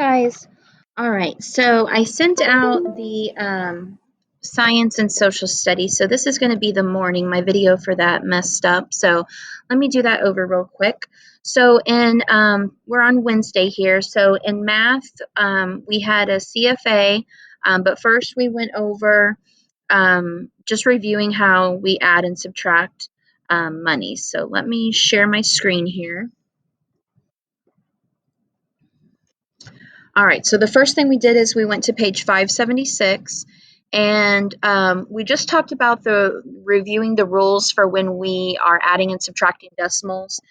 Guys. All right, so I sent out the science and social studies. So this is going to be the morning. My video for that messed up. So let me do that over real quick. So we're on Wednesday here. So in math, we had a CFA, but first we went over just reviewing how we add and subtract money. So let me share my screen here. All right, so the first thing we did is we went to page 576, and we just talked about the reviewing the rules for when we are adding and subtracting decimals.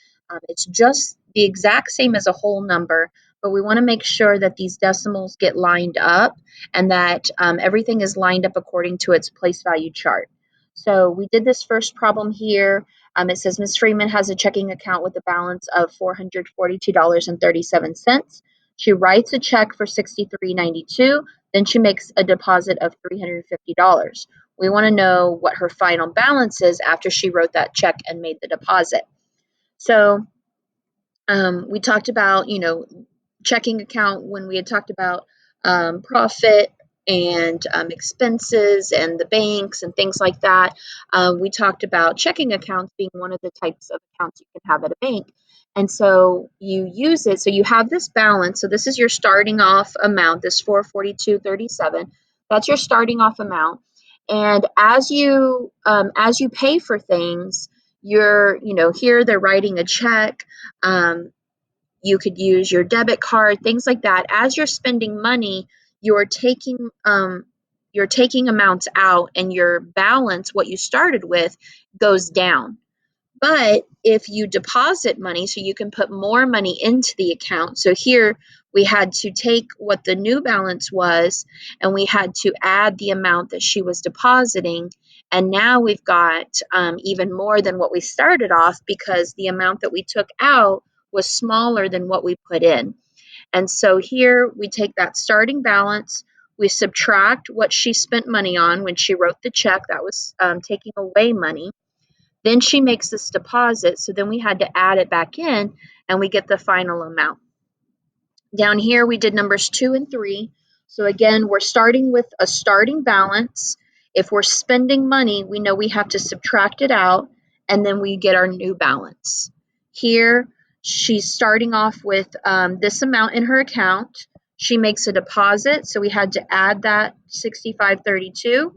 It's just the exact same as a whole number, but we want to make sure that these decimals get lined up and that everything is lined up according to its place value chart. So we did this first problem here. It says Ms. Freeman has a checking account with a balance of $442.37. She writes a check for $63.92. Then she makes a deposit of $350. We want to know what her final balance is after she wrote that check and made the deposit. So we talked about, checking account when we had talked about profit and expenses and the banks and things like that. We talked about checking accounts being one of the types of accounts you can have at a bank. And so you use it. So you have this balance. So this is your starting off amount, this 442.37. That's your starting off amount. And as you pay for things, here they're writing a check. You could use your debit card, things like that. As you're spending money, you're taking amounts out, and your balance, what you started with, goes down. But if you deposit money, so you can put more money into the account. So here we had to take what the new balance was, and we had to add the amount that she was depositing. And now we've got even more than what we started off, because the amount that we took out was smaller than what we put in. And so here we take that starting balance, we subtract what she spent money on when she wrote the check. That was taking away money. Then she makes this deposit, so then we had to add it back in, and we get the final amount. Down here we did numbers 2 and 3. So again, we're starting with a starting balance. If we're spending money, we know we have to subtract it out, and then we get our new balance. Here, she's starting off with this amount in her account. She makes a deposit, so we had to add that $65.32.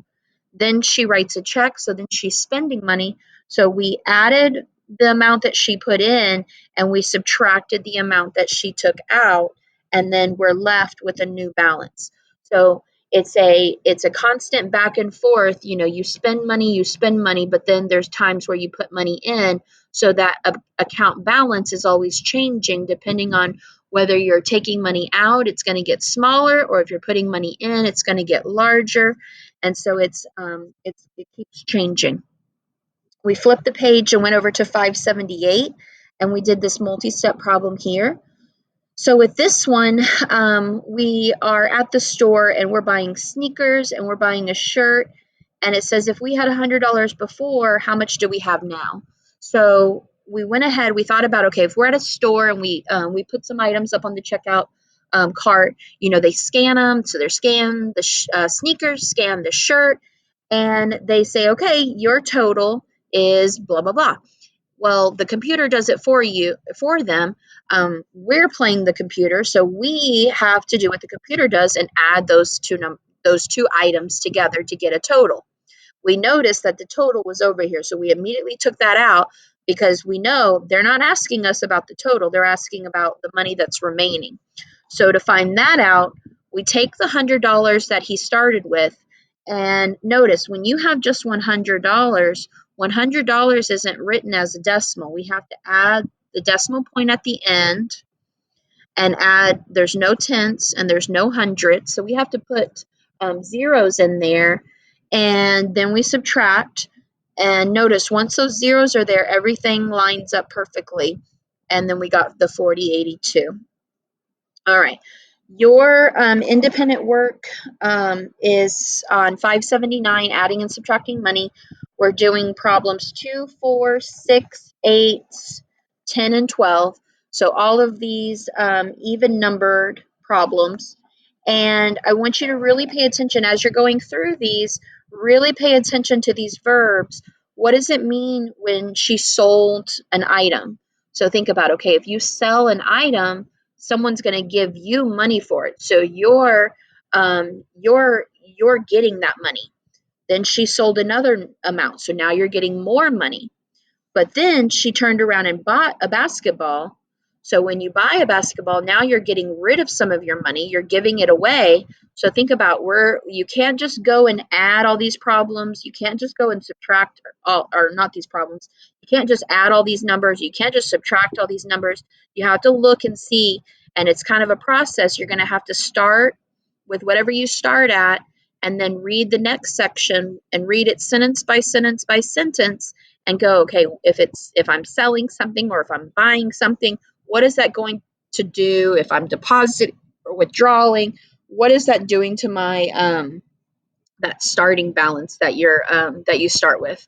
Then she writes a check, so then she's spending money. So we added the amount that she put in, and we subtracted the amount that she took out, and then we're left with a new balance. So it's a constant back and forth. You spend money, but then there's times where you put money in, so that account balance is always changing depending on whether you're taking money out, it's going to get smaller, or if you're putting money in, it's going to get larger. And so it keeps changing. We flipped the page and went over to 578, and we did this multi-step problem here. So with this one, we are at the store and we're buying sneakers and we're buying a shirt, and it says if we had $100 before, how much do we have now? So we went ahead, we thought about, okay, if we're at a store and we put some items up on the checkout cart, they scan them. So they're scan the sneakers, scan the shirt, and they say, okay, your total is blah, blah, blah. Well, the computer does it for them. We're playing the computer, so we have to do what the computer does and add those two items together to get a total. We noticed that the total was over here, so we immediately took that out, because we know they're not asking us about the total, they're asking about the money that's remaining. So to find that out, we take the $100 that he started with, and notice when you have just $100 isn't written as a decimal. We have to add the decimal point at the end, and there's no tenths and there's no hundredths, so we have to put zeros in there, and then we subtract. And notice once those zeros are there, everything lines up perfectly, and then we got the 4082. All right, your independent work is on 579, adding and subtracting money. We're doing problems 2, 4, 6, 8, 10, and 12. So all of these even numbered problems. And I want you to really pay attention as you're going through these, really pay attention to these verbs. What does it mean when she sold an item? So think about, okay, if you sell an item, someone's going to give you money for it. So you're getting that money. Then she sold another amount. So now you're getting more money. But then she turned around and bought a basketball. So when you buy a basketball, now you're getting rid of some of your money, you're giving it away. So think about where you can't just go and add all these problems. You can't just go and subtract all, or not these problems. You can't just add all these numbers. You can't just subtract all these numbers. You have to look and see. And it's kind of a process. You're going to have to start with whatever you start at and then read the next section and read it sentence by sentence by sentence and go, okay, if I'm selling something or if I'm buying something, what is that going to do? If I'm depositing or withdrawing, what is that doing to my that starting balance that you start with?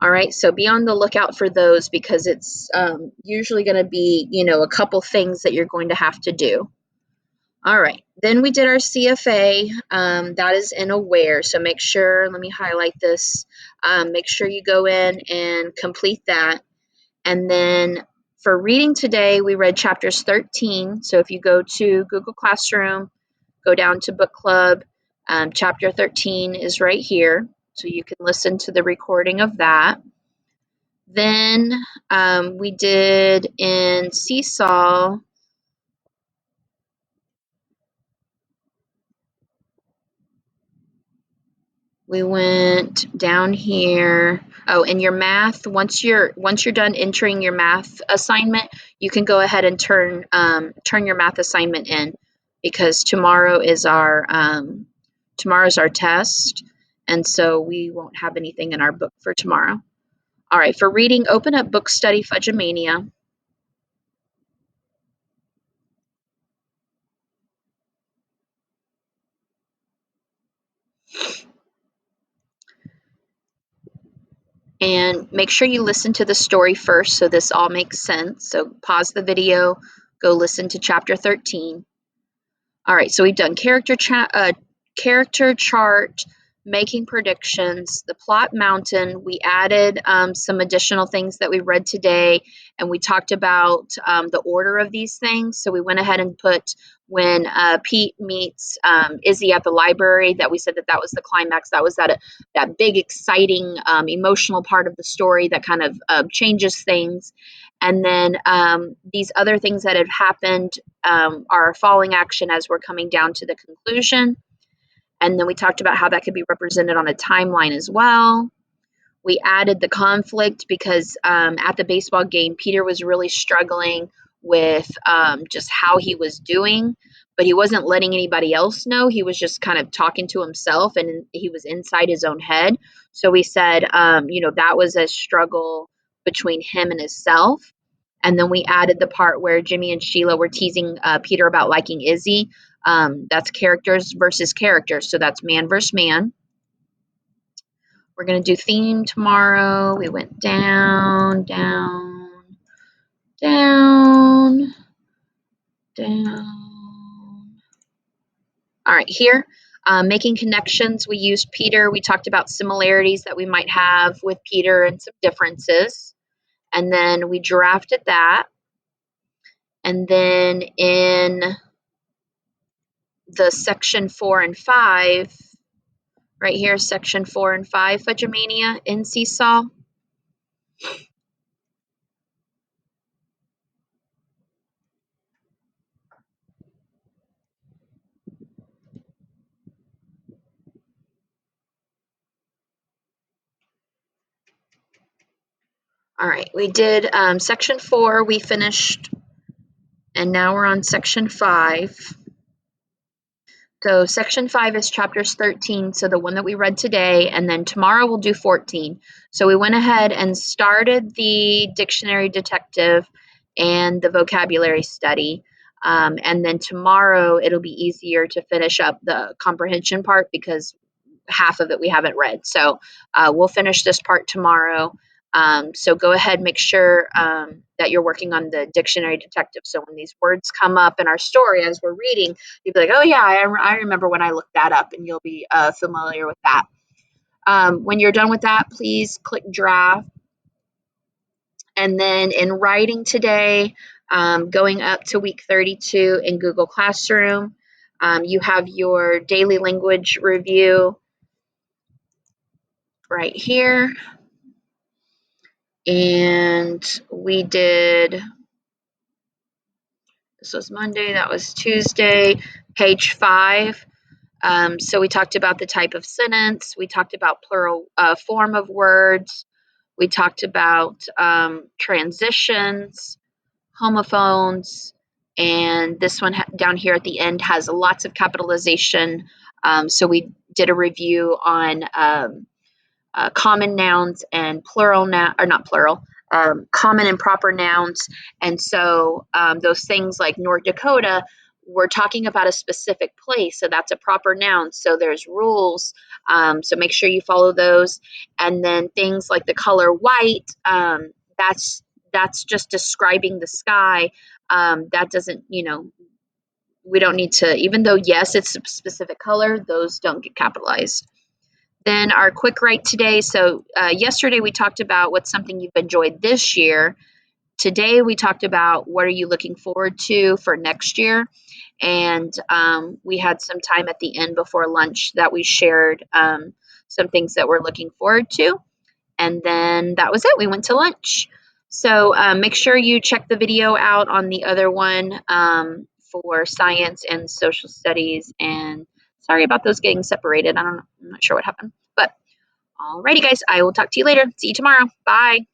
All right, so be on the lookout for those because it's usually going to be, a couple things that you're going to have to do. All right, then we did our CFA. That is in Aware, so make sure, let me highlight this. Make sure you go in and complete that. And then for reading today, we read chapters 13. So if you go to Google Classroom, go down to Book Club, chapter 13 is right here. So you can listen to the recording of that. Then we did in Seesaw, we went down here. Oh, and your math, once you're done entering your math assignment, you can go ahead and turn your math assignment in because tomorrow's our test, and so we won't have anything in our book for tomorrow. All right, for reading, open up Book Study Fudgemania. And make sure you listen to the story first so this all makes sense. So pause the video, go listen to chapter 13. All right, so we've done character chart, making predictions, the plot mountain. We added some additional things that we read today, and we talked about the order of these things. So we went ahead and put when Pete meets Izzy at the library, that we said that was the climax. That was that big, exciting, emotional part of the story that kind of changes things. And then these other things that have happened are falling action as we're coming down to the conclusion. And then we talked about how that could be represented on a timeline as well. We added the conflict because at the baseball game, Peter was really struggling with just how he was doing, but he wasn't letting anybody else know. He was just kind of talking to himself and he was inside his own head. So we said, that was a struggle between him and himself. And then we added the part where Jimmy and Sheila were teasing Peter about liking Izzy. That's characters versus characters. So that's man versus man. We're going to do theme tomorrow. We went down, down, down, down. All right, here, making connections. We used Peter. We talked about similarities that we might have with Peter and some differences. And then we drafted that. And then in the section 4 and 5, right here, section 4 and 5, Fudgemania in Seesaw. All right, we did section 4, we finished, and now we're on section 5. So section 5 is chapters 13, so the one that we read today, and then tomorrow we'll do 14. So we went ahead and started the dictionary detective and the vocabulary study. And then tomorrow it'll be easier to finish up the comprehension part because half of it we haven't read. So we'll finish this part tomorrow. So go ahead, make sure that you're working on the dictionary detective. So when these words come up in our story as we're reading, you'll be like, oh yeah, I remember when I looked that up, and you'll be familiar with that. When you're done with that, please click draft. And then in writing today, going up to week 32 in Google Classroom, you have your daily language review right here. And we did, this was Monday, that was Tuesday, page 5. So we talked about the type of sentence, we talked about plural form of words, we talked about transitions, homophones, and this one down here at the end has lots of capitalization. So we did a review on common nouns and plural or not plural, common and proper nouns. And so those things like North Dakota, we're talking about a specific place, so that's a proper noun. So there's rules, so make sure you follow those. And then things like the color white, that's just describing the sky. That doesn't, we don't need to, even though yes, it's a specific color, those don't get capitalized. Then our quick write today. So yesterday we talked about what's something you've enjoyed this year. Today we talked about what are you looking forward to for next year. And we had some time at the end before lunch that we shared some things that we're looking forward to. And then that was it. We went to lunch. So make sure you check the video out on the other one for science and social studies. And sorry about those getting separated. I'm not sure what happened. But alrighty, guys, I will talk to you later. See you tomorrow. Bye.